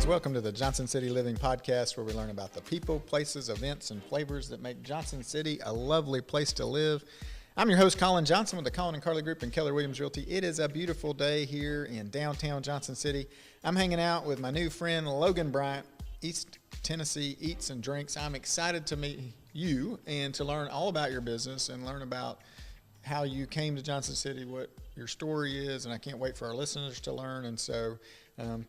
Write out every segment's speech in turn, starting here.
friends. Welcome to the Johnson City Living Podcast, where we learn about the people, places, events, and flavors that make Johnson City a lovely place to live. I'm your host, Colin Johnson, with the Colin and Carly Group and Keller Williams Realty. It is a beautiful day here in downtown Johnson City. I'm hanging out with my new friend, Logan Bryant, East Tennessee Eats and Drinks. I'm excited to meet you and to learn all about your business and learn about how you came to Johnson City, what your story is, and I can't wait for our listeners to learn. And so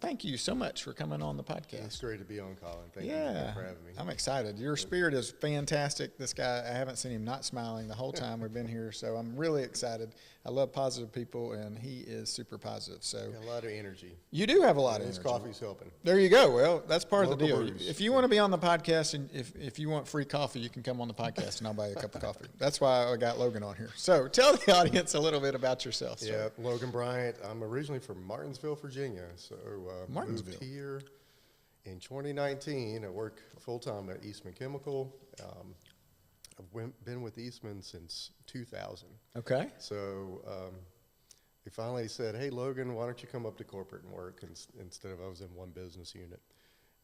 thank you so much for coming on the podcast. It's great to be on, Colin. Thank you for having me. I'm excited. Your spirit is fantastic. This guy, I haven't seen him not smiling the whole time we've been here, so I'm really excited. I love positive people, and he is super positive. So got a lot of energy. You do have a lot of energy. His coffee's helping. There you go. Well, that's part of the deal. Brews. If you want to be on the podcast, and if you want free coffee, you can come on the podcast, and I'll buy you a cup of coffee. That's why I got Logan on here. So tell the audience a little bit about yourself. Yeah, Logan Bryant. I'm originally from Martinsville, Virginia. So moved here in 2019. I work full-time at Eastman Chemical. I've been with Eastman since 2000. Okay. So they finally said, hey, Logan, why don't you come up to corporate and work instead of I was in one business unit.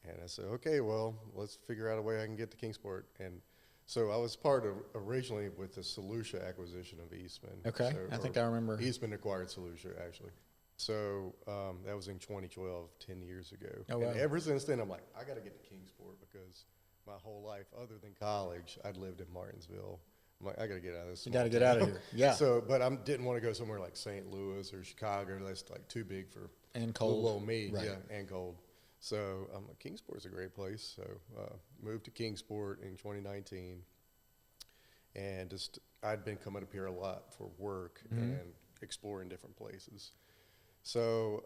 And I said, okay, well, let's figure out a way I can get to Kingsport. And so I was part of originally with the Solutia acquisition of Eastman. Okay, I think I remember. Eastman acquired Solutia, actually. So that was in 2012, 10 years ago. Oh, wow. And ever since then, I'm like, I got to get to Kingsport because my whole life, other than college, I'd lived in Martinsville. I'm like, I got to get out of this. You got to get out of here. Yeah. So, but I didn't want to go somewhere like St. Louis or Chicago. That's like too big for and cold. Little old me. Right. Yeah, and cold. So I'm like, Kingsport's a great place. So moved to Kingsport in 2019. And just I'd been coming up here a lot for work and exploring different places. So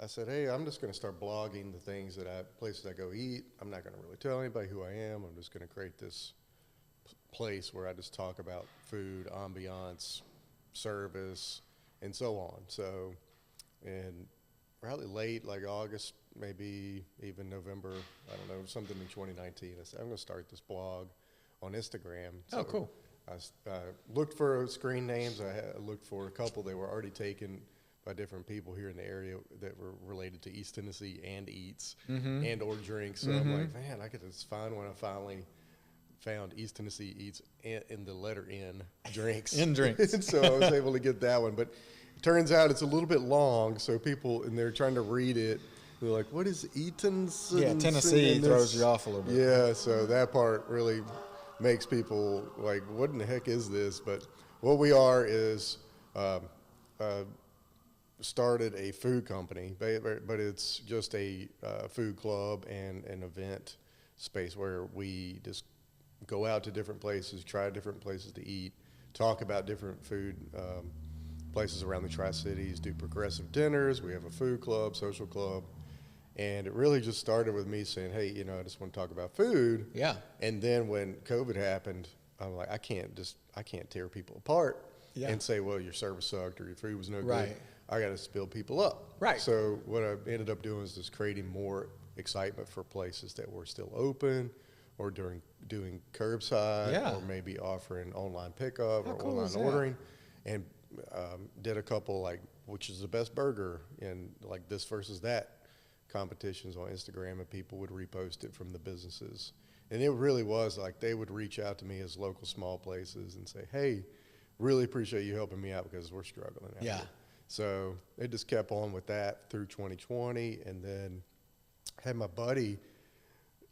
I said, hey, I'm just going to start blogging the things places I go eat. I'm not going to really tell anybody who I am. I'm just going to create this place where I just talk about food, ambiance, service, and so on. So, and probably late, like August, maybe even November, I don't know, something in 2019, I said, I'm going to start this blog on Instagram. So cool. I looked for screen names. I looked for a couple that were already taken by different people here in the area that were related to East Tennessee and Eats and or drinks. So I'm like, man, I could just find one. I finally found East Tennessee Eats in the letter N, drinks. In drinks. And so I was able to get that one. But it turns out it's a little bit long, so people, and they're trying to read it, they're like, what is Eaton's? Yeah, Tennessee throws you off a little bit. Yeah, so that part really makes people like, what in the heck is this? But what we are is started a food company, but it's just a food club and an event space where we just go out to different places, try different places to eat, talk about different food places around the Tri-Cities, do progressive dinners. We have a food club, social club. And it really just started with me saying, hey, I just want to talk about food. Yeah. And then when COVID happened, I'm like, I can't tear people apart and say, well, your service sucked or your food was no good. I got to build people up. Right. So what I ended up doing is just creating more excitement for places that were still open or doing curbside or maybe offering online pickup or online ordering. And did a couple like, which is the best burger in like this versus that competitions on Instagram, and people would repost it from the businesses. And it really was like they would reach out to me as local small places and say, hey, really appreciate you helping me out because we're struggling out here. So they just kept on with that through 2020, and then had my buddy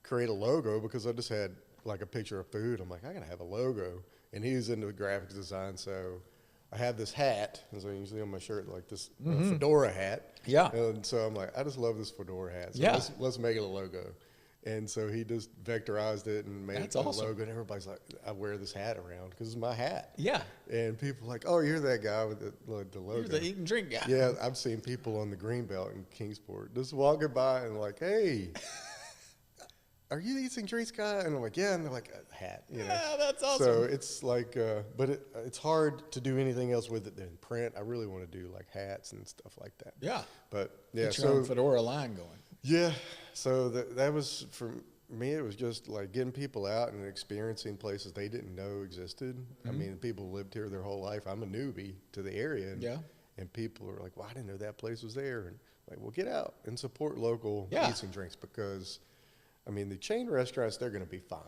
create a logo because I just had like a picture of food. I'm like, I gotta have a logo. And he was into graphics design, so I have this hat, and so you can see on my shirt like this fedora hat. Yeah. And so I'm like, I just love this fedora hat. So let's make it a logo. And so he just vectorized it and made it a logo. And everybody's like, I wear this hat around because it's my hat. Yeah. And people are like, oh, you're that guy with the logo. You're the eat and drink guy. Yeah, I've seen people on the Greenbelt in Kingsport just walking by and like, hey, are you the Eats and Drinks guy? And I'm like, yeah. And they're like, a hat. Yeah, that's awesome. So it's like, but it's hard to do anything else with it than print. I really want to do like hats and stuff like that. Yeah. But yeah, get your own fedora line going. Yeah. So that was, for me, it was just like getting people out and experiencing places they didn't know existed. I mean, people lived here their whole life. I'm a newbie to the area. And people are like, well, I didn't know that place was there. And like, well, get out and support local eats and drinks because, I mean, the chain restaurants, they're going to be fine.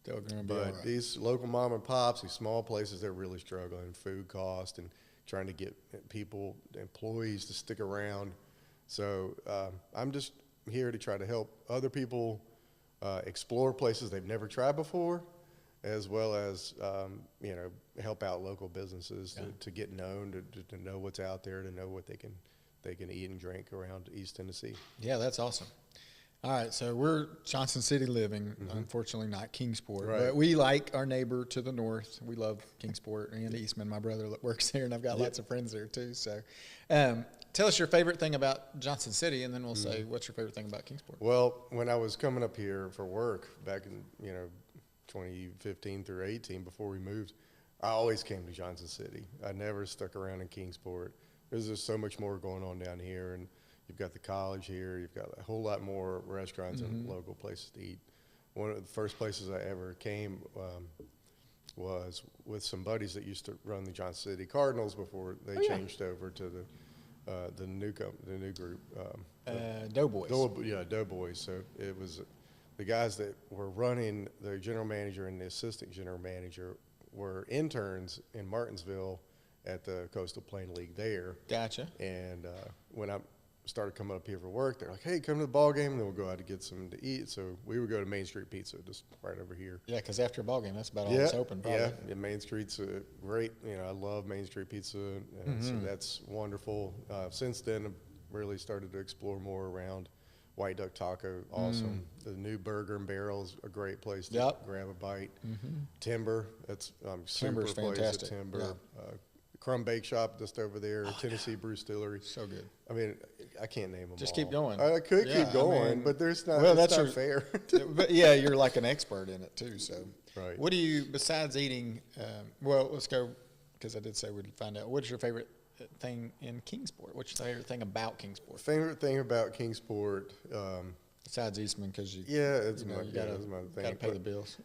They're going to be but all right. These local mom and pops, these small places, they're really struggling. Food cost and trying to get people, employees to stick around. So I'm just here to try to help other people explore places they've never tried before, as well as help out local businesses to get known, to know what's out there, to know what they can eat and drink around East Tennessee. Yeah, that's awesome. All right, so we're Johnson City living, unfortunately not Kingsport, but we like our neighbor to the north. We love Kingsport and Eastman. My brother works there, and I've got lots of friends there too. So tell us your favorite thing about Johnson City, and then we'll say what's your favorite thing about Kingsport. Well, when I was coming up here for work back in 2015 through 18, before we moved, I always came to Johnson City. I never stuck around in Kingsport. There's just so much more going on down here, and you've got the college here. You've got a whole lot more restaurants and local places to eat. One of the first places I ever came was with some buddies that used to run the Johnson City Cardinals before they changed over to the new group. Doughboys. Doughboys. So it was the guys that were running, the general manager and the assistant general manager were interns in Martinsville at the Coastal Plain League there. Gotcha. And when I started coming up here for work, they're like, hey, come to the ball game, and then we'll go out to get something to eat. So we would go to Main Street Pizza, just right over here. Yeah, because after a ball game, that's about all that's open, probably. Yeah, Main Street's great. I love Main Street Pizza, so that's wonderful. Since then, I've really started to explore more around White Duck Taco, awesome. The new Burger and Barrel is a great place to grab a bite. Timber, that's super Timber's place fantastic. at Timber. Crumb Bake Shop just over there, Tennessee Brew Distillery. So good. I mean, I can't name them Just all. keep going. I could keep going, but there's not. Well, that's that's not fair. But yeah, you're like an expert in it too. So, right. What do you besides eating? Well, let's go because I did say we'd find out. What's your favorite thing in Kingsport? What's your favorite thing about Kingsport? Favorite thing about Kingsport, besides Eastman, because you it's you my gotta thing. pay the bills.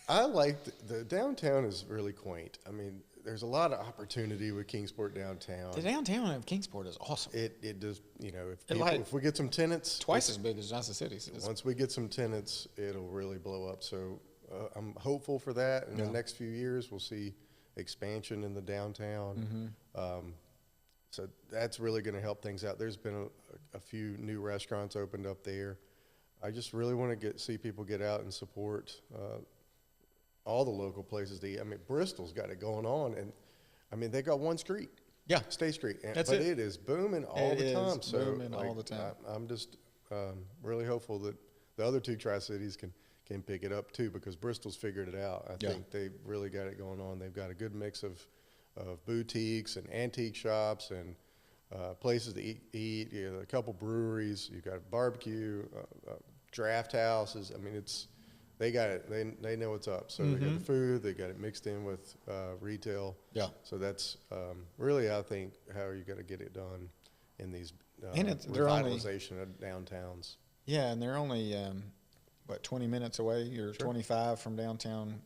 I like the downtown is really quaint. I mean, there's a lot of opportunity with Kingsport downtown. The downtown of Kingsport is awesome. It just if we get some tenants, twice as big as Johnson City. Once we get some tenants, it'll really blow up. So I'm hopeful for that. In the next few years, we'll see expansion in the downtown. So that's really going to help things out. There's been a few new restaurants opened up there. I just really want to see people get out and support all the local places to eat. I mean, Bristol's got it going on, and I mean, they got one street. Yeah. State Street. That's but it. It is booming all the time. So booming all the time. I'm just really hopeful that the other two Tri-Cities can pick it up too, because Bristol's figured it out. I think they've really got it going on. They've got a good mix of boutiques and antique shops and places to eat. A couple breweries. You've got barbecue, draft houses. I mean, they got it. They know what's up. So they got the food. They got it mixed in with retail. Yeah. So that's really, I think, how you got to get it done in these revitalization of downtowns. Yeah, and they're only 20 minutes away or 25 from downtown.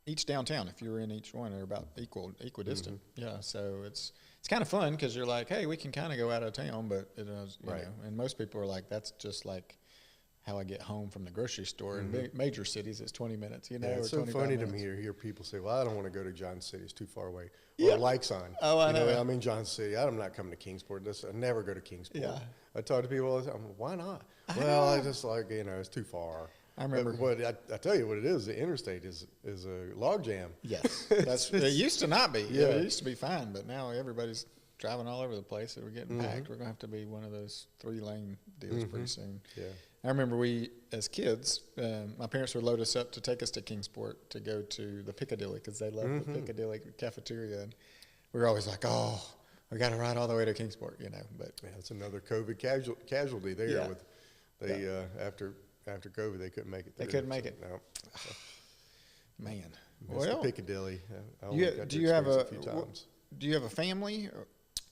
Each downtown, if you were in each one, they're about equidistant. Yeah, so it's kind of fun because you're like, hey, we can kind of go out of town, but you know, and most people are like, that's just like how I get home from the grocery store. In major cities, it's 20 minutes, you know. Yeah, it's or so funny to me to hear people say, well, I don't want to go to Johnson City. It's too far away. Or a like sign. Oh, I know. I'm in Johnson City. I'm not coming to Kingsport. I never go to Kingsport. Yeah. I talk to people all the time, why not? I just like, it's too far. I remember. But I tell you what it is. The interstate is a log jam. Yes. It used to not be. Yeah. It used to be fine, but now everybody's driving all over the place. So we're getting packed. We're going to have to be one of those 3-lane deals pretty soon. Yeah. I remember as kids, my parents would load us up to take us to Kingsport to go to the Piccadilly because they love the Piccadilly cafeteria. And we were always like, oh, we got to ride all the way to Kingsport, But it's another COVID casualty there. Yeah. After COVID, they couldn't make it. They couldn't make it. No. Man. Well, the Piccadilly. Do you have a family?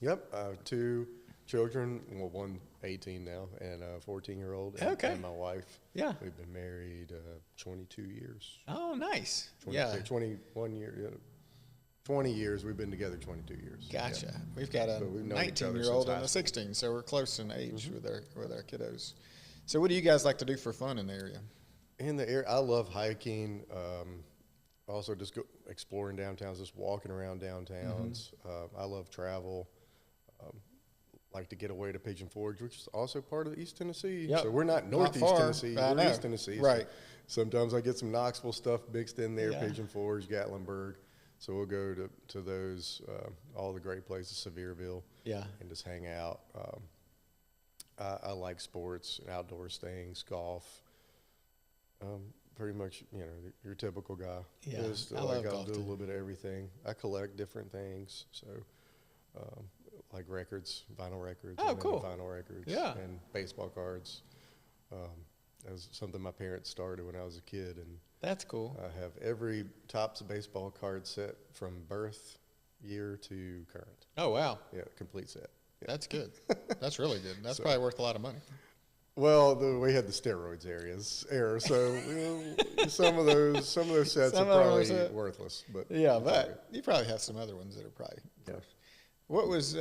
Yep. 2 children. Well, one 18 now and a 14-year-old. And my wife. Yeah. We've been married 22 years. Oh, nice. 21 years. 20 years. We've been together 22 years. Gotcha. Yeah. We've got a We've known each other 19-year-old since and high a school. 16, so we're close in age with our kiddos. So what do you guys like to do for fun in the area? In the area, I love hiking. Also, just go exploring downtowns, just walking around downtowns. I love travel. Like to get away to Pigeon Forge, which is also part of East Tennessee. Yep. So we're not Northeast far. Tennessee, I we're know. East Tennessee. Right. So sometimes I get some Knoxville stuff mixed in there, Yeah. Pigeon Forge, Gatlinburg. So we'll go to those, all the great places, Sevierville, Yeah. and just hang out. I like sports, outdoors things, golf. Pretty much, your typical guy. Yeah, Just, I love golf I'll do too. a little bit of everything. I collect different things, so like records, vinyl records. Oh, and cool. Vinyl records. Yeah. And baseball cards. That was something my parents started when I was a kid, and That's cool. I have every Topps baseball card set from birth year to current. Oh, wow. Yeah, complete set. Yeah. That's good. That's really good. That's probably worth a lot of money. Well, we had the steroids era, so some of those sets Some are of probably those, worthless. But Yeah, but you probably have some other ones that are probably. yeah. What was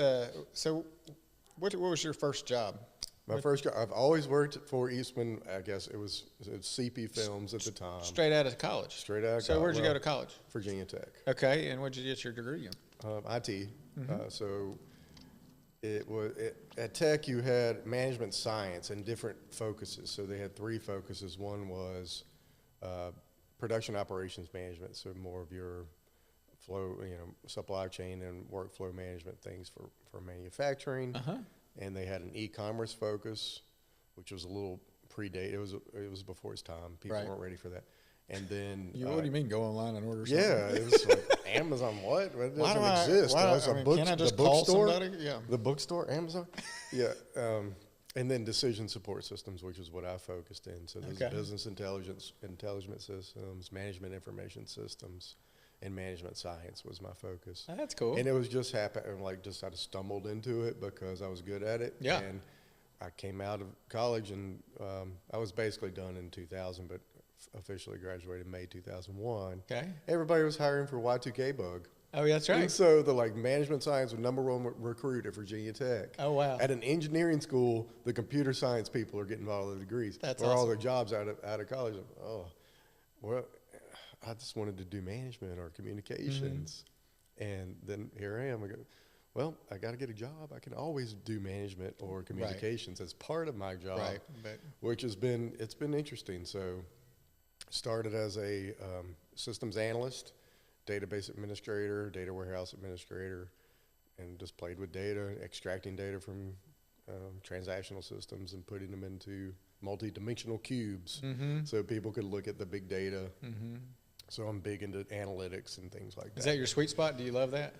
what was your first job? My first job, I've always worked for Eastman. I guess it was CP Films at the time. Straight out of college. Straight out of So college. where'd you go to college? Virginia Tech. Okay, and what'd you get your degree in? IT. So at Tech you had management science and different focuses. So they had 3 focuses. One was production operations management, so more of your flow, supply chain and workflow management things for manufacturing. And they had an e-commerce focus, which was a little predate. It was before its time. People Right. weren't ready for that. And then What do you mean go online and order something? yeah, it was like Amazon. What? It Why doesn't do I- exist. why- It's I mean, can I just the call bookstore. somebody? Yeah. The bookstore, Amazon. Yeah. And then decision support systems, which is what I focused in. So there's Okay. business intelligence systems, management information systems, and management science was my focus. That's cool. And it was just happened, like just I just stumbled into it because I was good at it. Yeah. And I came out of college and I was basically done in 2000, but officially graduated May 2001. Okay. Everybody was hiring for Y2K bug. Oh, yeah, that's right. And so the management science was #1 recruit at Virginia Tech. Oh, wow. At an engineering school, the computer science people are getting all the degrees. That's or all awesome. their jobs out of college. Oh, well, I just wanted to do management or communications. And then here I am. I go, well, I got to get a job. I can always do management or communications as part of my job, Right, but- which it's been interesting. So started as a systems analyst, database administrator, data warehouse administrator, and just played with data, extracting data from transactional systems and putting them into multi-dimensional cubes so people could look at the big data. So I'm big into analytics and things like that. Is that your sweet spot? Do you love that?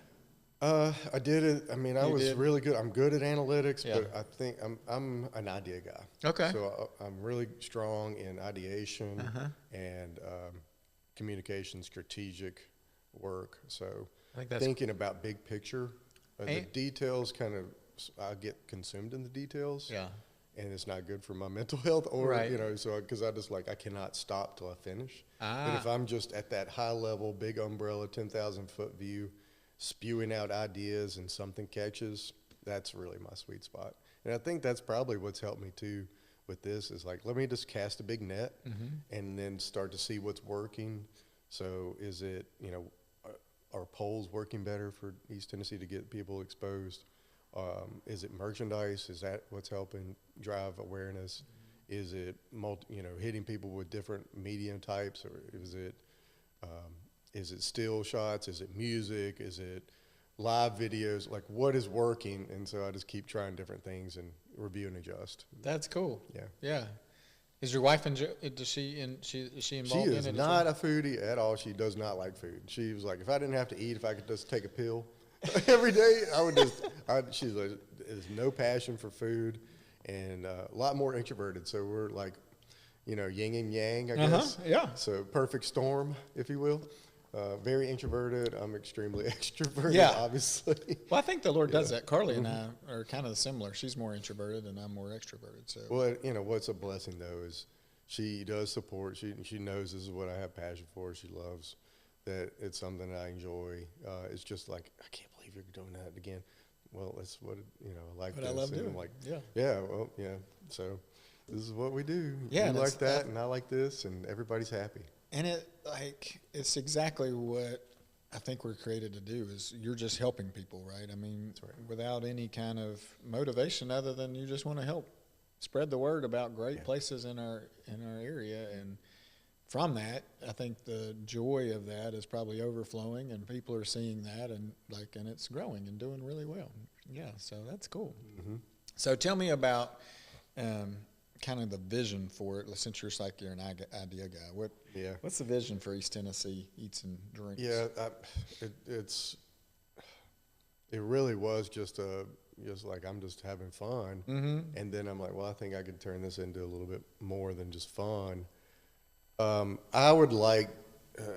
I did it. I mean, I You was did? really good. I'm good at analytics, Yeah. but I think I'm an idea guy. Okay. So I'm really strong in ideation and communication, strategic work. So I think that's thinking about big picture, the And- details I get consumed in the details. Yeah. And it's not good for my mental health or, Right. so because I cannot stop till I finish. Ah. And if I'm just at that high level, big umbrella, 10,000 foot view, spewing out ideas and something catches, that's really my sweet spot. And I think that's probably what's helped me too with this is let me just cast a big net and then start to see what's working. So is it, are polls working better for East Tennessee to get people exposed? Is it merchandise? Is that what's helping drive awareness? Is it hitting people with different medium types, or is it still shots? Is it music? Is it live videos? Like what is working? And so I just keep trying different things and review and adjust. That's cool. Yeah. Yeah. Is your wife is she involved She in it? is not a foodie at all. She does not like food. She was like, if I didn't have to eat, if I could just take a pill every day, I would just. She's like, there's no passion for food, and a lot more introverted. So we're like, yin and yang, I guess. Yeah. So perfect storm, if you will. Very introverted. I'm extremely extroverted. Yeah. Obviously. Well, I think the Lord does that. Carly and I are kind of similar. She's more introverted and I'm more extroverted. So Well, what's a blessing though is she does support. She knows this is what I have passion for. She loves that it's something that I enjoy. It's just like, I can't believe you're doing that again. Well, that's what, I like But this. I love and doing. I'm like, Yeah. well, yeah. So this is what we do. Yeah, You like that, and I like this, and everybody's happy. And it's exactly what I think we're created to do. Is you're just helping people, right? I mean, without any kind of motivation other than you just want to help spread the word about great places in our area. And from that, I think the joy of that is probably overflowing, and people are seeing that, and it's growing and doing really well. Yeah, so that's cool. Mm-hmm. So tell me about kind of the vision for it, since you're an idea guy. What's the vision for East Tennessee Eats and Drinks? Yeah, it really was just like I'm just having fun, and then I'm like, well, I think I could turn this into a little bit more than just fun. I would like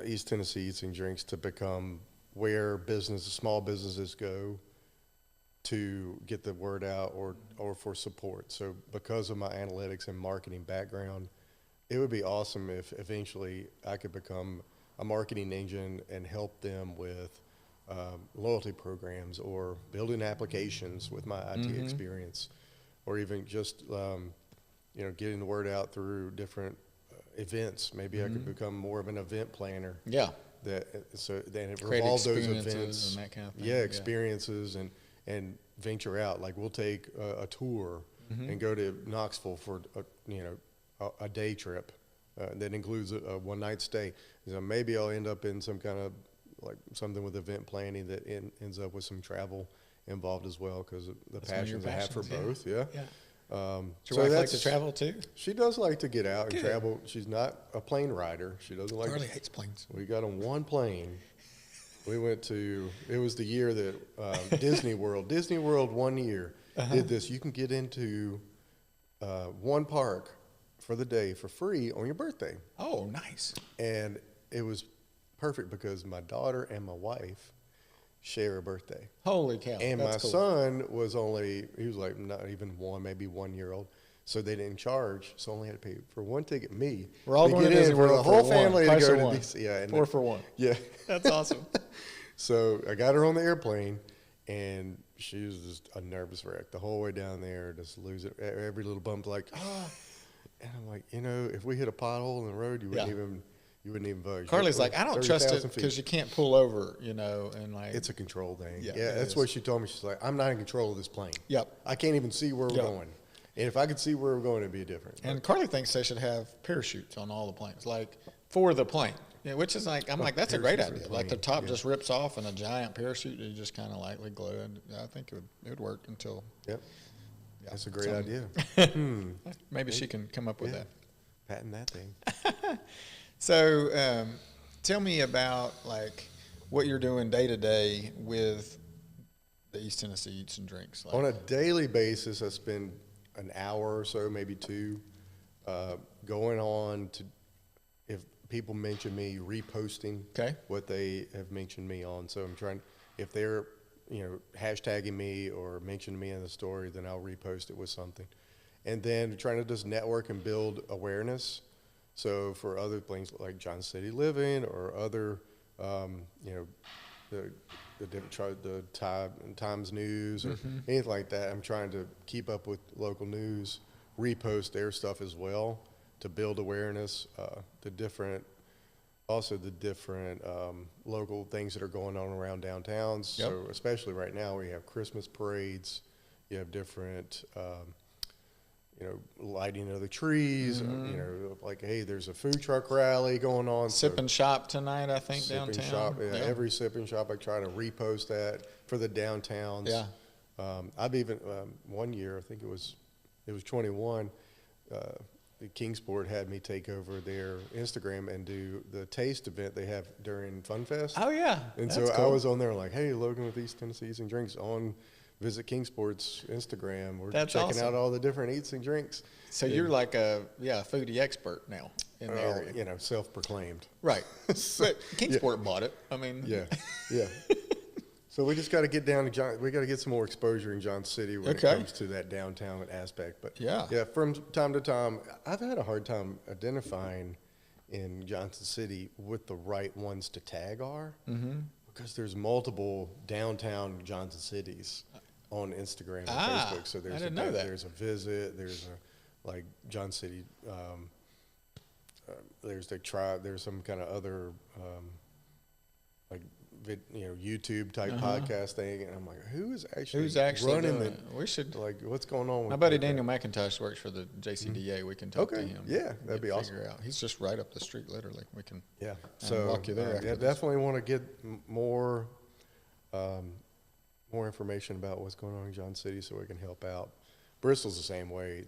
East Tennessee Eats and Drinks to become where small businesses go to get the word out or for support. So because of my analytics and marketing background, it would be awesome if eventually I could become a marketing engine and help them with loyalty programs or building applications with my IT experience, or even just getting the word out through different events. Maybe I could become more of an event planner. Yeah. Then it Create revolves those experiences events and that kind of thing. Yeah, experiences and venture out. Like we'll take a tour and go to Knoxville for a day trip that includes a one-night stay. So maybe I'll end up in some kind of like something with event planning that ends up with some travel involved as well, because of the passions I have for both. Yeah. Does your wife like to travel too? She does like to get out and travel. She's not a plane rider. She doesn't like. Carly hates planes. We got on one plane. We went to. It was the year that Disney World 1 year did this. You can get into one park for the day for free on your birthday. Oh, nice. And it was perfect because my daughter and my wife share a birthday. Holy cow. And my son was he was like not even maybe 1 year old. So they didn't charge. So I only had to pay for one ticket. We're all going to Disney World for the whole family to go to one. DC. Yeah, 4 for 1. Yeah. That's awesome. So I got her on the airplane, and she was just a nervous wreck the whole way down there, just losing every little bump, like, And I'm like, if we hit a pothole in the road, you wouldn't even budge. Carly's like, I don't trust it because you can't pull over, and like. It's a control thing. Yeah, that's what she told me. She's like, I'm not in control of this plane. Yep. I can't even see where we're going. And if I could see where we're going, it'd be different. And Carly thinks they should have parachutes on all the planes, like for the plane. Yeah, which is like, I'm like, that's a great idea. Like the top just rips off and a giant parachute, you just kind of lightly glow. And I think it would work until. Yep. Yeah, that's a great idea. Maybe she can come up with that. Patent that thing. So tell me about like what you're doing day to day with the East Tennessee Eats and Drinks. On a daily basis, I spend an hour or so, maybe 2, going on to, if people mention me, reposting what they have mentioned me on. So I'm trying, if they're hashtagging me or mentioning me in the story, then I'll repost it with something. And then trying to just network and build awareness. So for other things like John City Living or other, the Times News or anything like that, I'm trying to keep up with local news, repost their stuff as well to build awareness, the different local things that are going on around downtowns. Yep. So especially right now, we have Christmas parades, you have different, lighting of the trees, like, hey, there's a food truck rally going on. Sip and Shop tonight, I think, downtown. Sip and Shop, every Sip and Shop, I try to repost that for the downtowns. Yeah. I've even, 1 year, I think it was 21, the Kingsport had me take over their Instagram and do the taste event they have during Fun Fest. Oh, yeah. And That's so cool. I was on there like, hey, Logan with East Tennessee Eats and Drinks on Visit Kingsport's Instagram. We're checking out all the different eats and drinks. So you're like a foodie expert now in the area. Self-proclaimed. Right. But Kingsport bought it. I mean. Yeah. So we just got to get down to we got to get some more exposure in John City when it comes to that downtown aspect. But from time to time, I've had a hard time identifying in Johnson City what the right ones to tag are, because there's multiple downtown Johnson cities on Instagram and Facebook. So there's there's a visit, there's a like Johnson City, there's some kind of other like YouTube type podcast thing, and I'm like, who's actually running the? We should what's going on with my buddy Daniel McIntosh works for the JCDA. We can talk to him. Yeah, that'd be awesome. Out. He's just right up the street, literally. We can walk you there. Yeah, definitely want to get more information about what's going on in Johnson City so we can help out. Bristol's the same way.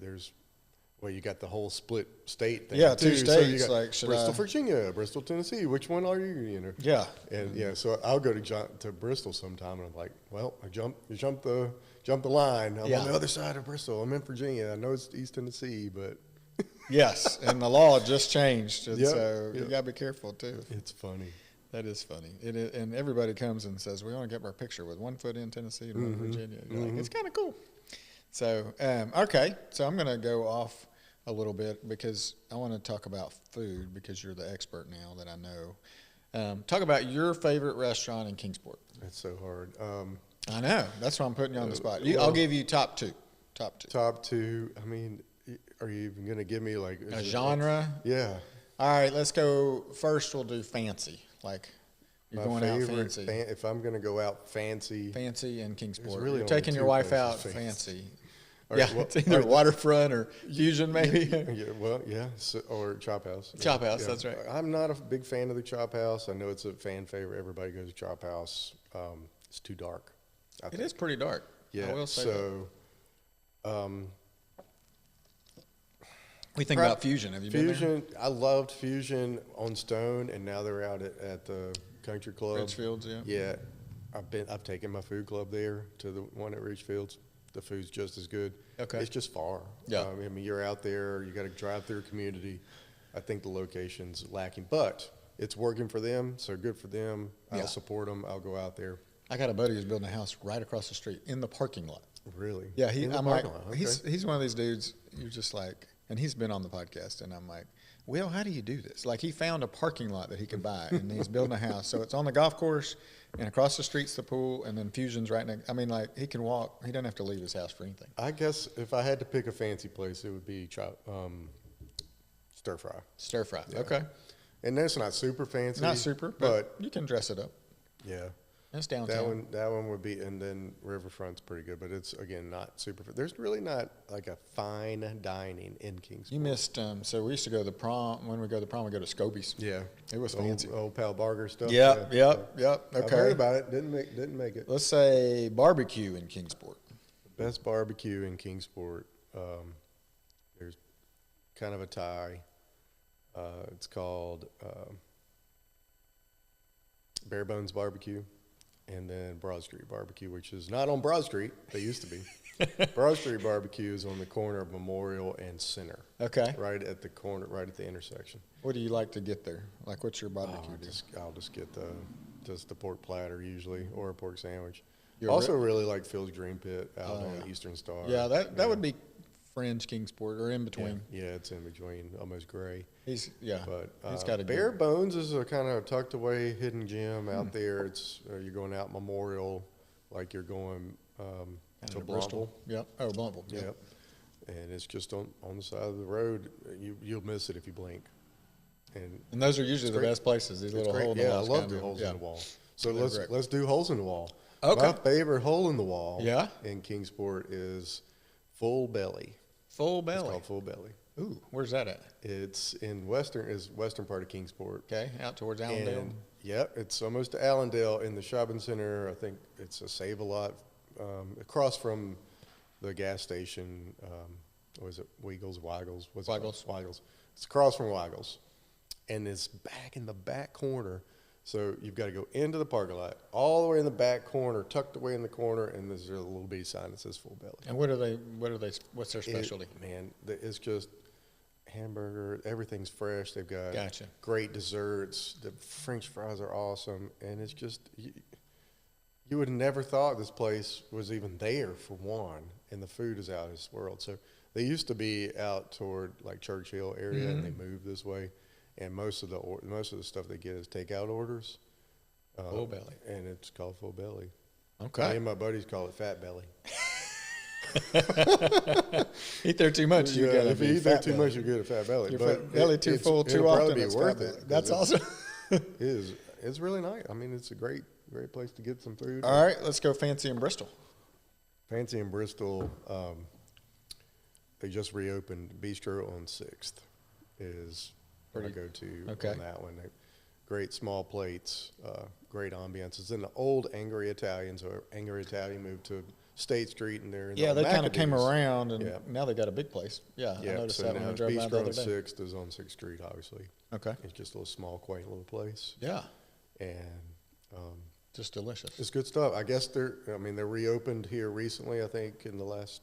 You got the whole split state thing. Yeah, two states. So you got like Bristol, Virginia, Bristol, Tennessee. Which one are you? Yeah. And so I'll go to Bristol sometime, and I'm like, well, you jump the line. I'm on the other side of Bristol. I'm in Virginia. I know it's East Tennessee, but yes, and the law just changed, and so you gotta be careful too. It's funny. That is funny. It is, and everybody comes and says, we want to get our picture with one foot in Tennessee and one in Virginia. Like, it's kind of cool. So, okay. So I'm going to go off a little bit because I want to talk about food because you're the expert now that I know. Talk about your favorite restaurant in Kingsport. That's so hard. I know. That's why I'm putting you on the spot. I'll give you top two. Top two. I mean, are you even going to give me like a genre? Yeah. All right. Let's go. First, we'll do fancy. Like you're going out fancy. If I'm going to go out fancy in Kingsport, really you're taking your wife out fancy. Right, it's either waterfront or Fusion, maybe. Or Chop House. Chop House, that's right. I'm not a big fan of the Chop House. I know it's a fan favorite. Everybody goes to Chop House. It's too dark. It is pretty dark. Yeah. I will say that. We think about Fusion. Have you been there? I loved Fusion on Stone, and now they're out at the Country Club. Richfields, yeah. Yeah, I've taken my food club there to the one at Richfields. The food's just as good. Okay. It's just far. Yeah. I mean, you're out there. You got to drive through a community. I think the location's lacking, but it's working for them, so good for them. I'll support them. I'll go out there. I got a buddy who's building a house right across the street in the parking lot. Really? Yeah. I'm like, he's one of these dudes. You're just like. And he's been on the podcast, and I'm like, Will, how do you do this? Like, he found a parking lot that he could buy, and he's building a house. So it's on the golf course, and across the street's the pool, and then Fusion's right next. I mean, like, he can walk. He doesn't have to leave his house for anything. I guess if I had to pick a fancy place, it would be Stir Fry. Stir Fry, yeah. Okay. And that's not super fancy. Not super, but you can dress it up. Yeah. That's downtown. That one would be, and then Riverfront's pretty good, but it's, again, not super. There's really not like a fine dining in Kingsport. You missed, so we used to go to the prom. When we go to the prom, we go to Scobie's. Yeah. It was fancy. Old Pal Barger stuff. Yep. Okay. I've heard about it. Didn't make it. Let's say barbecue in Kingsport. Best barbecue in Kingsport. There's kind of a tie. It's called Bare Bones Barbecue. And then Broad Street Barbecue, which is not on Broad Street. They used to be. Broad Street Barbecue is on the corner of Memorial and Center. Okay. Right at the corner, right at the intersection. What do you like to get there? Like, what's your barbecue? I'll just get the pork platter usually, or a pork sandwich. Also really like Phil's Green Pit out on Eastern Star. Yeah, that would be fringe Kingsport or in between. Yeah, it's in between, almost gray. He's got a Bare Bones is a kind of tucked away hidden gem out there. It's you're going out Memorial, like you're going to Bristol. Yep. Oh, Blumpville. Yep. And it's just on the side of the road. You'll miss it if you blink. And those are usually the best places. These little holes in the wall. Yeah, I love the holes in the wall. So let's do holes in the wall. Okay. My favorite hole in the wall. Yeah. In Kingsport is Full Belly. Full Belly. It's called Full Belly. Ooh, where's that at? It's in western part of Kingsport. Okay, out towards Allendale. And, yep, it's almost to Allendale in the shopping center. I think it's a Save-A-Lot across from the gas station. Was it Wiggles? Weigels. It's across from Weigels, and it's back in the back corner. So you've got to go into the parking lot, all the way in the back corner, tucked away in the corner, and there's a little bitty sign that says Full Belly. And what's their specialty? It's just hamburger. Everything's fresh. They've got great desserts. The French fries are awesome, and it's just you would have never thought this place was even there for one, and the food is out of this world. So they used to be out toward like Churchill area, and they moved this way. and most of the stuff they get is takeout orders. Full belly, and it's called full belly. Okay. Me and my buddies call it fat belly. Eat there too much, you get. If you eat there too much, you get a fat belly. But belly too full too often, it's worth it. That's awesome. It's really nice. I mean, it's a great place to get some food. All right, let's go fancy in Bristol. Fancy in Bristol. They just reopened Bistro on 6th. Is where I go to on that one. Great small plates, great ambiance. It's in the old Angry Italian, so Angry Italian moved to State Street, and they're in they kind of came around, and now they got a big place. I noticed so that when I drove by the other day. Bistro on 6th is on 6th Street, obviously. Okay. It's just a little small, quaint little place. Yeah. And just delicious. It's good stuff. I guess they're reopened here recently, I think, in the last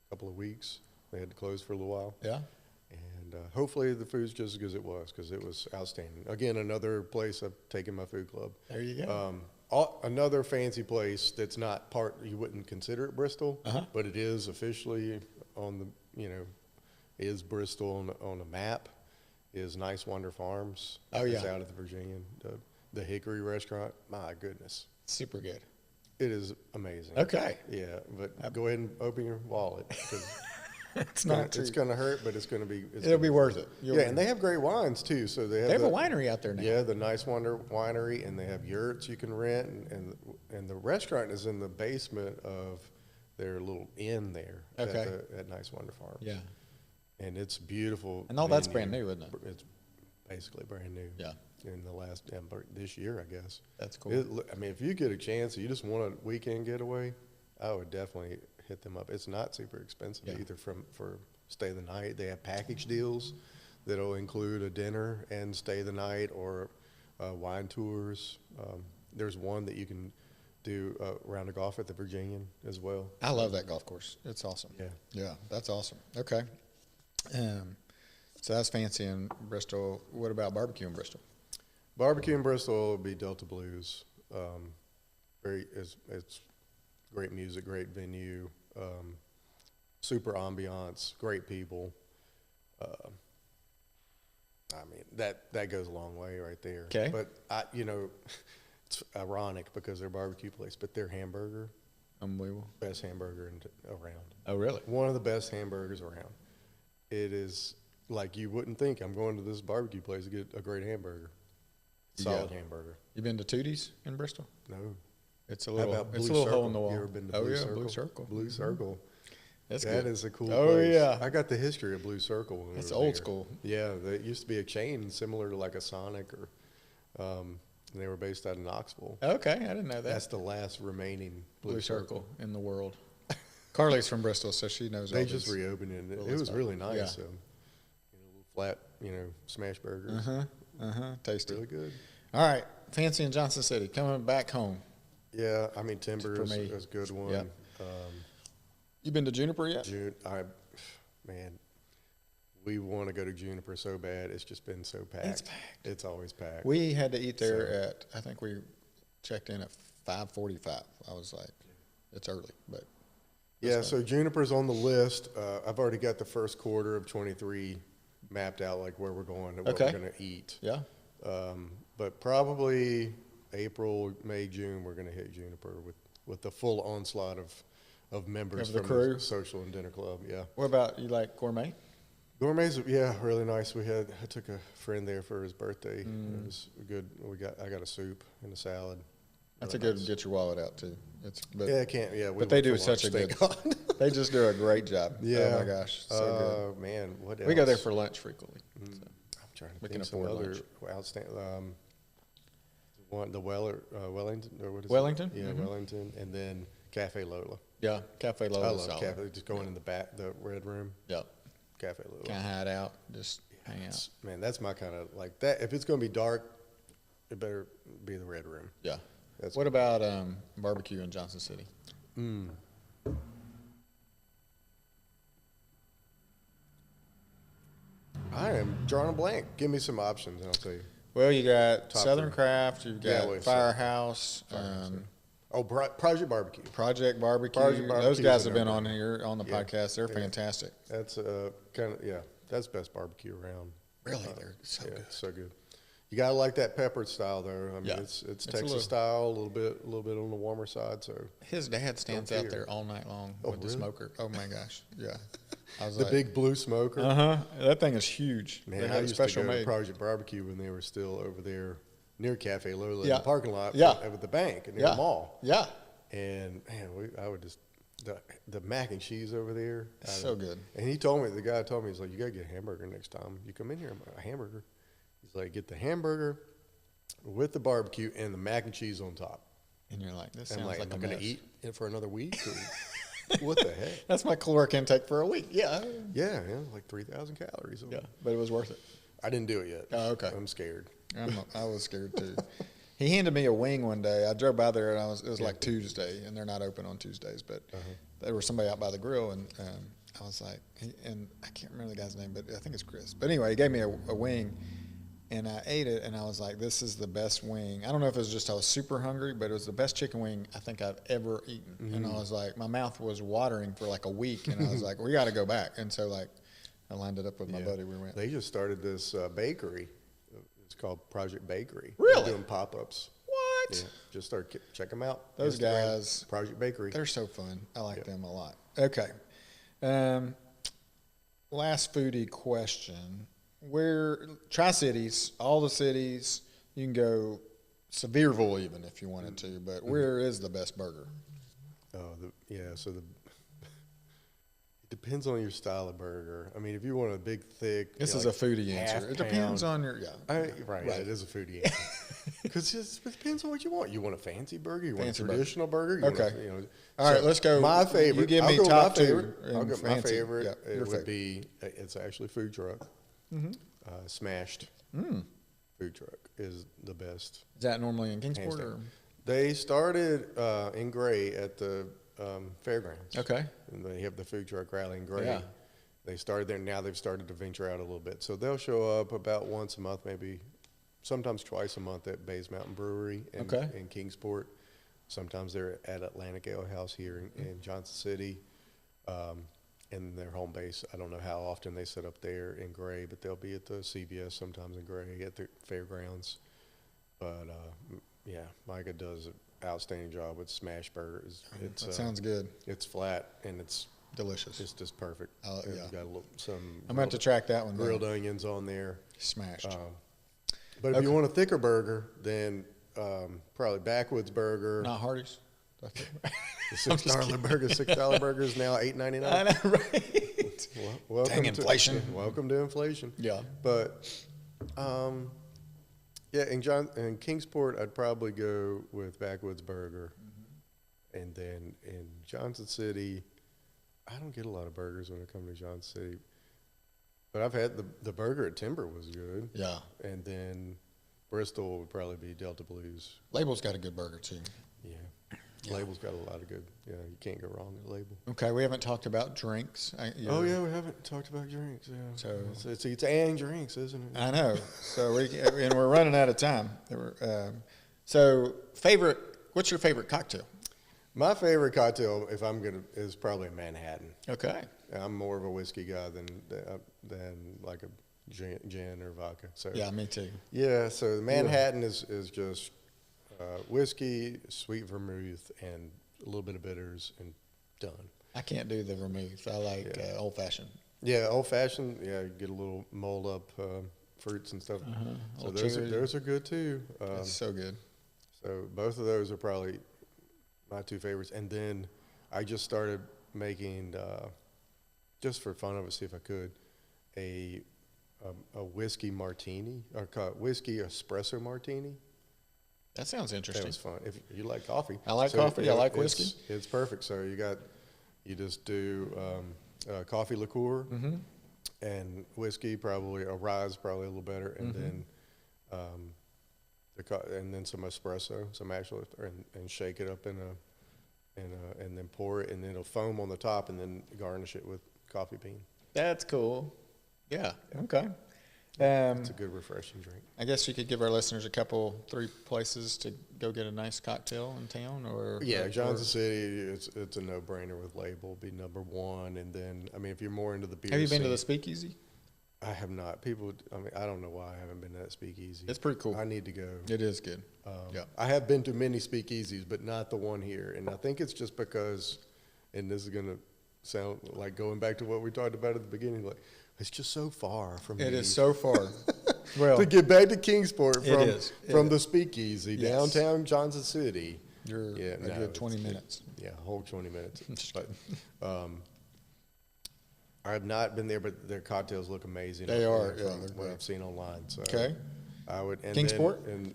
couple of weeks. They had to close for a little while. Yeah. And hopefully the food's just as good as it was, because it was outstanding. Again, another place I've taken my food club. There you go. Another fancy place that's not you wouldn't consider it Bristol, but it is officially on the, is Bristol on the map, is Nice Wonder Farms. Oh, yeah. It's out of the Virginia. The Hickory restaurant, my goodness. Super good. It is amazing. Okay. Yeah, but go ahead and open your wallet, because it's going to hurt, but it's going to be. It'll be worth it. And they have great wines too. So they have a winery out there now. Yeah, the Nice Wonder Winery, and they have yurts you can rent, and the restaurant is in the basement of their little inn there. At Nice Wonder Farms. Yeah, and it's beautiful. And all that's brand new, isn't it? It's basically brand new. Yeah. In the last this year, I guess. That's cool. If you get a chance, you just want a weekend getaway, I would definitely hit them up. It's not super expensive either for stay the night. They have package deals that'll include a dinner and stay the night, or wine tours. There's one that you can do a round of golf at the Virginian as well. I love that golf course. It's awesome. Yeah, that's awesome. Okay. So that's fancy in Bristol. What about barbecue in Bristol? Barbecue in Bristol would be Delta Blues. It's great music, great venue, super ambiance, great people. That goes a long way right there. Okay. But it's ironic because they're a barbecue place, but their hamburger, unbelievable, best hamburger around. Oh, really? One of the best hamburgers around. It is like you wouldn't think I'm going to this barbecue place to get a great hamburger. Solid hamburger. You been to Tootie's in Bristol? No. It's a little hole in the wall. You ever been to Blue Circle? Blue Circle. Blue Circle. That is a cool place. Oh, yeah. I got the history of Blue Circle. It's old school. Yeah, it used to be a chain similar to like a Sonic, or and they were based out of Knoxville. Okay, I didn't know that. That's the last remaining Blue Circle in the world. Carly's from Bristol, so she knows all They just reopened it. It was really nice. Yeah. So, little flat, smash burgers. Tasty. Really good. All right, fancy in Johnson City. Coming back home. Yeah, Timber is a good one. Yep. You been to Juniper yet? We want to go to Juniper so bad. It's just been so packed. It's packed. It's always packed. We had to eat there I think we checked in at 5:45. I was like, it's early, but. Yeah, so Juniper's on the list. I've already got the first quarter of 23 mapped out, like where we're going and what we're going to eat. Yeah. But probably April, May, June, we're going to hit Juniper with the full onslaught of members the from crew. the social and dinner club. Yeah. What about, you like gourmet? Gourmet's, really nice. I took a friend there for his birthday. It was good. I got a soup and a salad. That's a good get your wallet out too. But they do such a good. They just do a great job. Yeah. Oh my gosh, so good. Man, what else? We go there for lunch frequently. So. I'm trying to We think can some afford other lunch. outstanding. The Wellington, or what is Wellington? it? Yeah, Wellington, and then Cafe Lola. Yeah, Cafe Lola. I love Cafe. Just going in the back, the red room. Yep. Cafe Lola. Kind of hide out, just hang out. Man, that's my kind of like that. If it's going to be dark, it better be the red room. Yeah. What about barbecue in Johnson City? I am drawing a blank. Give me some options, and I'll tell you. Well, you got Top Southern three. Craft. You've got Firehouse. Project Barbecue. Project Barbecue. Project Barbecue. Those guys have been on here on the podcast. They're fantastic. That's that's best barbecue around. Really, they're so good. So good. You gotta like that peppered style, though. I mean, it's Texas style, a little bit on the warmer side. So his dad stands out there all night long with the smoker. Oh my gosh, yeah. I was the big blue smoker. That thing is huge. Man, I used to go to Project Barbecue when they were still over there near Cafe Lola in the parking lot with the bank and near the mall. Yeah. And man, I would just the mac and cheese over there. So good. And the guy told me, he's like, you gotta get a hamburger next time you come in here. I'm like, a hamburger. He's like, get the hamburger with the barbecue and the mac and cheese on top. And you're like, this sounds like I'm going to eat it for another week? What the heck? That's my caloric intake for a week. Yeah. Yeah, like 3,000 calories. Yeah, but it was worth it. I didn't do it yet. Oh, okay. I'm scared. I was scared too. He handed me a wing one day. I drove by there, and it was like Tuesday, and they're not open on Tuesdays, but there was somebody out by the grill, and I was like, and I can't remember the guy's name, but I think it's Chris. But anyway, he gave me a wing. And I ate it, and I was like, this is the best wing. I don't know if it was just I was super hungry, but it was the best chicken wing I think I've ever eaten. Mm-hmm. And I was like, my mouth was watering for like a week, and I was like, we got to go back. And so, like, I lined it up with my buddy. We went. They just started this bakery. It's called Project Bakery. Really? They're doing pop-ups. What? Yeah, just check them out. Those guys. Project Bakery. They're so fun. I like them a lot. Okay. Last foodie question. Where Tri-Cities, all the cities, you can go Sevierville even if you wanted to, but where is the best burger? So it depends on your style of burger. I mean, if you want a big, thick. This is a foodie answer. It depends on your, right. It is a foodie answer. Because it depends on what you want. You want a fancy burger? You want a traditional burger? Okay. All right, let's go. My favorite. You give me top two. I'll go my favorite. It would be, it's actually food truck. Smashed food truck is the best. Is that normally in Kingsport? Or? They started in Gray at the fairgrounds. Okay. And they have the food truck rally in Gray. Yeah. They started there. Now they've started to venture out a little bit. So they'll show up about once a month, maybe sometimes twice a month at Bays Mountain Brewery in Kingsport. Sometimes they're at Atlantic Ale House here in Johnson City. And their home base, I don't know how often they set up there in Gray, but they'll be at the CVS sometimes in Gray at the fairgrounds. But Micah does an outstanding job with smash burgers. That sounds good. It's flat and it's delicious. It's just perfect. You've got some. I'm going to track that one. Grilled onions on there. Smashed. But if you want a thicker burger, then probably Backwoods Burger. Not Hardee's. The $6 burger is now $8.99. I know, right? Welcome inflation. Welcome to inflation. Yeah. But, in Kingsport, I'd probably go with Backwoods Burger. Mm-hmm. And then in Johnson City, I don't get a lot of burgers when I come to Johnson City. But I've had the burger at Timber was good. Yeah. And then Bristol would probably be Delta Blues. Label's got a good burger, too. Yeah. Label's got a lot of good. You can't go wrong with Label. Okay, we haven't talked about drinks. We haven't talked about drinks. Yeah, so it's and drinks, isn't it? I know. So we're running out of time. So what's your favorite cocktail? My favorite cocktail, is probably a Manhattan. Okay. I'm more of a whiskey guy than like a gin or vodka. So yeah, me too. Yeah, so the Manhattan is just. Whiskey, sweet vermouth, and a little bit of bitters, and done. I can't do the vermouth. I like old fashioned. Yeah, old fashioned. Yeah, you get a little mold up fruits and stuff. So those are good too. That's so good. So both of those are probably my two favorites. And then I just started making, just for fun of it, see if I could, a whiskey martini or whiskey espresso martini. That sounds interesting. That was fun. If you like coffee. I like coffee. I like whiskey. It's perfect. So you just do coffee liqueur and whiskey, probably a rye, probably a little better, and then some espresso, some actual, and shake it up and then pour it, and then it'll foam on the top, and then garnish it with coffee bean. That's cool. Yeah. Okay. It's a good, refreshing drink. I guess you could give our listeners 3 places to go get a nice cocktail in town, or Johnson City. It's a no-brainer with Label. Be number one, and then if you're more into the beer. Have you been to the Speakeasy? I have not. People, I mean, I don't know why I haven't been to that speakeasy. It's pretty cool. I need to go. It is good. Yeah. I have been to many speakeasies, but not the one here. And I think it's just because, and this is going to sound like going back to what we talked about at the beginning, like, it's just so far from me. It is so far. Well, to get back to Kingsport from the speakeasy, yes. downtown Johnson City. You're a good 20 minutes. Yeah, a whole 20 minutes. But I have not been there, but their cocktails look amazing. They are, from yeah. what I've seen online. So Okay. I would. And Kingsport? There's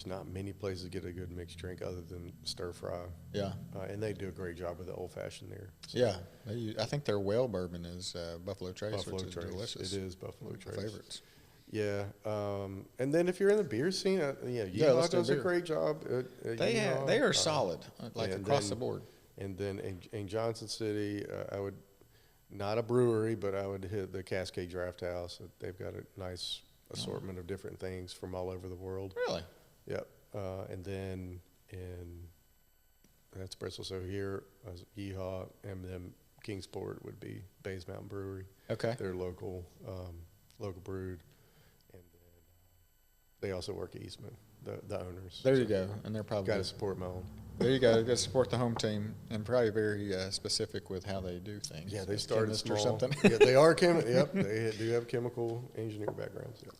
not many places to get a good mixed drink other than Stir Fry. Yeah. And they do a great job with the old fashioned there. So Yeah. I think their whale bourbon is Buffalo Trace, Buffalo which is Trace. delicious. It is Buffalo Trace. My favorites. Yeah. And then if you're in the beer scene, Yeehaw does a great job. They are solid, across the board. And then in Johnson City, I would, not a brewery, but I would hit the Cascade Draft House. They've got a nice assortment of different things from all over the world. Really? Yep. And then that's Bristol. So here, Yeehaw, and then Kingsport would be Bays Mountain Brewery. Okay. They're local brewed. And then they also work at Eastman, the owners. There you go. And they're probably got to support my own. There you go. Got to support the home team, and probably very specific with how they do things. Yeah, they started small. Or something. Yeah, they are Yep, they do have chemical engineering backgrounds. Yep.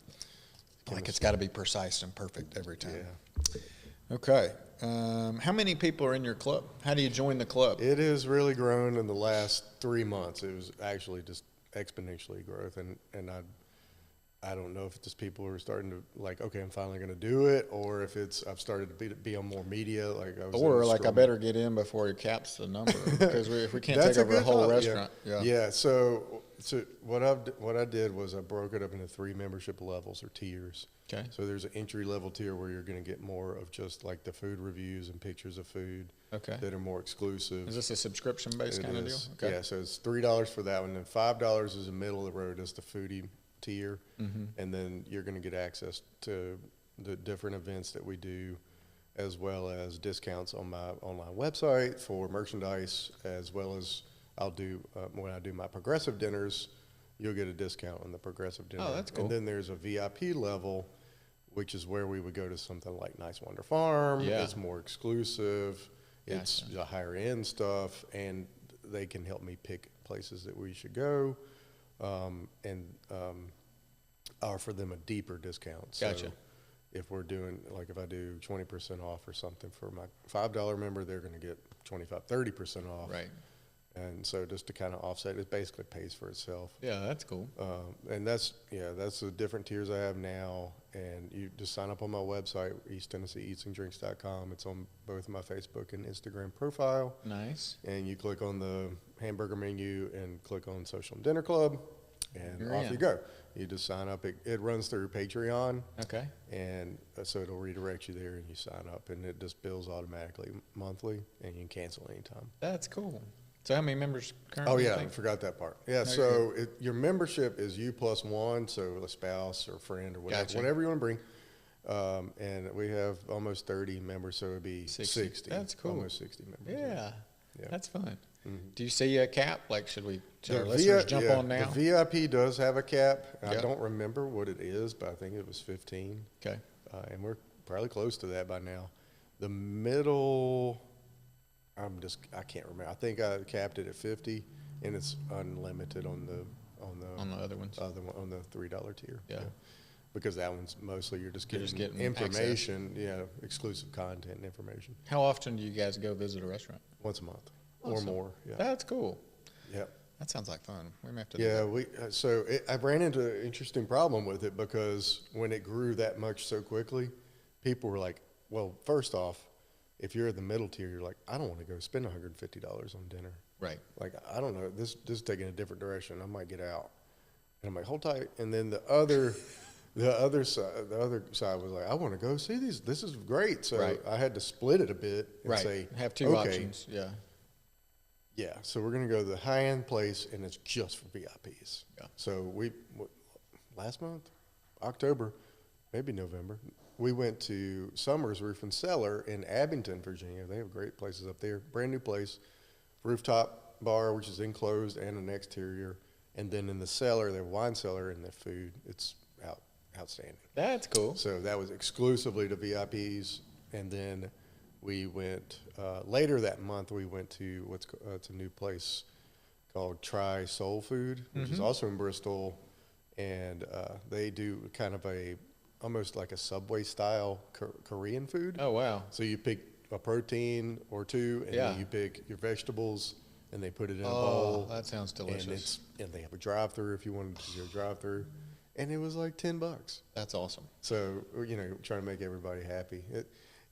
Like it's got to be precise and perfect every time. Yeah. Okay. How many people are in your club? How do you join the club? It has really grown in the last 3 months. It was actually just exponentially growth, and I don't know if it's just people who are starting to like, okay, I'm finally going to do it, or if it's I've started to be on more media. I better get in before he caps the number, because if we can't take over a whole restaurant. Yeah. So what I did was I broke it up into 3 membership levels or tiers. Okay. So there's an entry level tier where you're going to get more of just like the food reviews and pictures of food. Okay. That are more exclusive. Is this a subscription based kind of deal? Okay. Yeah. So it's $3 for that one, and $5 is the middle of the road. It's the foodie tier, and then you're going to get access to the different events that we do, as well as discounts on my online website for merchandise, as well as I'll do when I do my progressive dinners, you'll get a discount on the progressive dinner. Oh, that's cool. And then there's a VIP level, which is where we would go to something like Nice Wonder Farm. Yeah. It's more exclusive. Gotcha. It's the higher end stuff, and they can help me pick places that we should go. And offer them a deeper discount. Gotcha. So if we're doing, like if I do 20% off or something for my $5 member, they're going to get 30% off. Right. And so just to kind of offset, it basically pays for itself. Yeah, that's cool. And that's the different tiers I have now. And you just sign up on my website, EastTennesseeEatsAndDrinks.com. It's on both my Facebook and Instagram profile. Nice. And you click on the hamburger menu and click on Social and Dinner Club, and You're off in. you go. You just sign up. It runs through Patreon. Okay. And so it'll redirect you there, and you sign up, and it just bills automatically monthly, and you can cancel anytime. That's cool. So how many members currently? Oh, yeah, I forgot that part. Yeah, No, so your membership is you plus one, so a spouse or friend or whatever, Gotcha. whatever you want to bring. And we have almost 30 members, so it would be 60. That's cool. Almost 60 members. Yeah. Yeah. That's fun. Mhm. Do you see a cap? Like, should our The listeners jump on now? The VIP does have a cap. Yep. I don't remember what it is, but I think it was 15. Okay. And we're probably close to that by now. The middle, I can't remember. I think I capped it at 50, and it's unlimited on the other ones. on the $3 tier. Yeah. Because that one's mostly you're just getting getting information, exclusive content and information. How often do you guys go visit a restaurant? Once a month Awesome. or more. Yeah. That's cool. Yep. That sounds like fun. We may have to do Yeah, that. I ran into an interesting problem with it, because when it grew that much so quickly, people were like, well, first off, if you're in the middle tier, you're like, I don't want to go spend $150 on dinner. Right. Like, I don't know, this is taking a different direction. I might get out. And I'm like, hold tight. And then the other side was like, I want to go see these. This is great. So Right. I had to split it a bit and say, have two okay, options. Yeah. yeah, so we're going to go to the high-end place, and it's just for VIPs. Yeah. So last month, October, maybe November, we went to Summers Roof and Cellar in Abington, Virginia. They have great places up there. Brand new place, rooftop bar, which is enclosed, and an exterior. And then in the cellar, their wine cellar and their food, it's outstanding. That's cool. So that was exclusively to VIPs. And then we went, later that month, we went to it's a new place called Try Soul Food, which is also in Bristol. And they do kind of almost like a Subway style Korean food. Oh, wow. So you pick a protein or two, and then you pick your vegetables, and they put it in a bowl. That sounds delicious. And they have a drive-through if you wanted to do a drive-through. And it was like $10. That's awesome. So, trying to make everybody happy.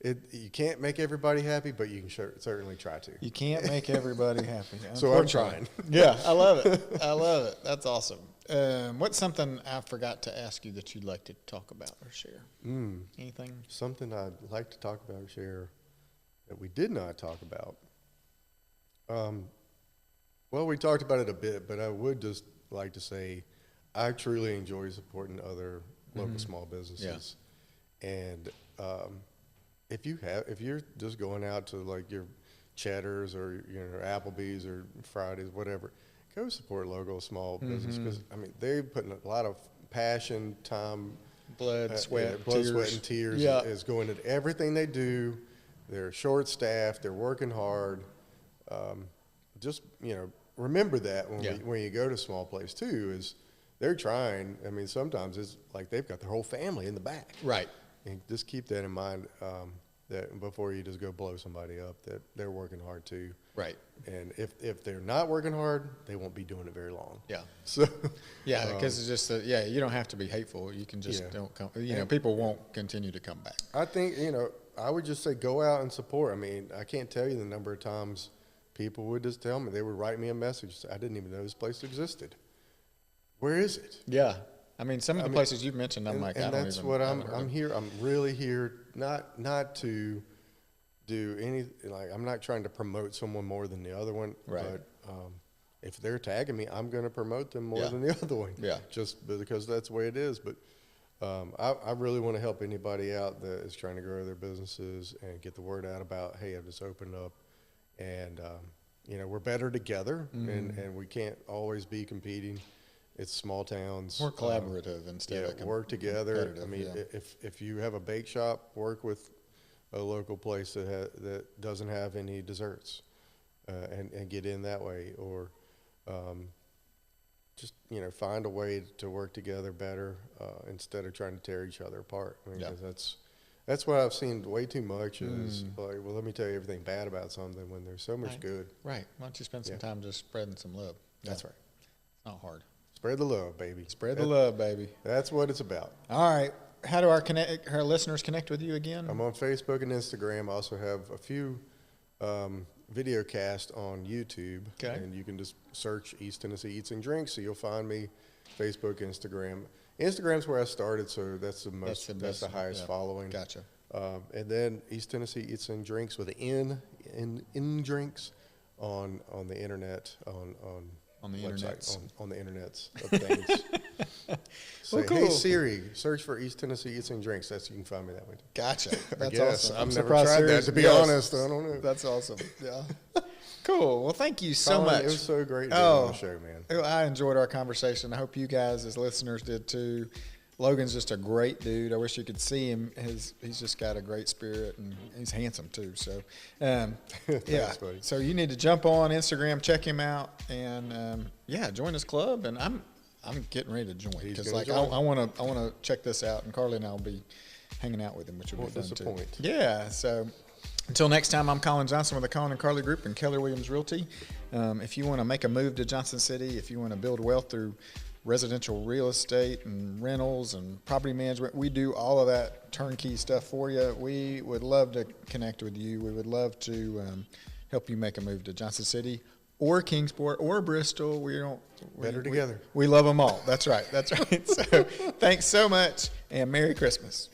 You can't make everybody happy, but you can certainly try to. You can't make everybody happy. So I'm trying. Yeah, I love it. I love it. That's awesome. What's something I forgot to ask you that you'd like to talk about or share? Anything? Something I'd like to talk about or share that we did not talk about. Well, we talked about it a bit, but I would just like to say I truly enjoy supporting other local small businesses. Yeah. And if you're just going out to like your Cheddar's or Applebee's or Fridays, whatever, go support local small business, because they're putting a lot of passion, time, blood, sweat, sweat, and tears is going into everything they do. They're short-staffed. They're working hard. Just remember that when you go to a small place too, is they're trying. Sometimes it's like they've got their whole family in the back. Right. And just keep that in mind. That before you just go blow somebody up, that they're working hard too. Right. And if they're not working hard, they won't be doing it very long. Yeah. So. Yeah, because it's just you don't have to be hateful. You can just don't come. People won't continue to come back. I think I would just say go out and support. I can't tell you the number of times people would just tell me, they would write me a message. I didn't even know this place existed. Where is it? Yeah. Some of the places you've mentioned, I'm like, and that's what I'm here. I'm really here not to do anything. Like, I'm not trying to promote someone more than the other one. Right. But if they're tagging me, I'm going to promote them more than the other one. Yeah. Just because that's the way it is. But I really want to help anybody out that is trying to grow their businesses and get the word out about, hey, I've just opened up, and we're better together, and we can't always be competing. It's small towns. More collaborative instead of work together. If you have a bake shop, work with a local place that doesn't have any desserts, and get in that way, or just find a way to work together better instead of trying to tear each other apart. That's what I've seen way too much is like, well, let me tell you everything bad about something when there's so much good. Right. Why don't you spend some time just spreading some love? That's right. It's not hard. Spread the love, baby. Spread the love, baby. That's what it's about. All right. How do our listeners connect with you again? I'm on Facebook and Instagram. I also have a few video casts on YouTube. Okay. And you can just search East Tennessee Eats and Drinks, so you'll find me. Facebook, Instagram. Instagram's where I started, so that's the highest following. Gotcha. And then East Tennessee Eats and Drinks with an in drinks on the internet on the internets. On the internets of things. Say, cool. Hey Siri, search for East Tennessee Eats and Drinks. You can find me that way. Gotcha. That's awesome. I've never tried that, to be honest. I don't know. That's awesome. Yeah. Cool. Well, thank you so Colin, much. It was so great being on the show, man. I enjoyed our conversation. I hope you guys as listeners did too. Logan's just a great dude. I wish you could see him. He's just got a great spirit, and he's handsome too. So, Thanks, buddy. So you need to jump on Instagram, check him out, and join his club. And I'm getting ready to join because I want to check this out. And Carly and I'll be hanging out with him, which will be fun too. Yeah. So until next time, I'm Colin Johnson with the Colin and Carly Group and Keller Williams Realty. If you want to make a move to Johnson City, if you want to build wealth through residential real estate and rentals and property management, we do all of that turnkey stuff for you. We would love to connect with you. We would love to help you make a move to Johnson City or Kingsport or Bristol. Better together. We love them all. That's right. So thanks so much, and Merry Christmas.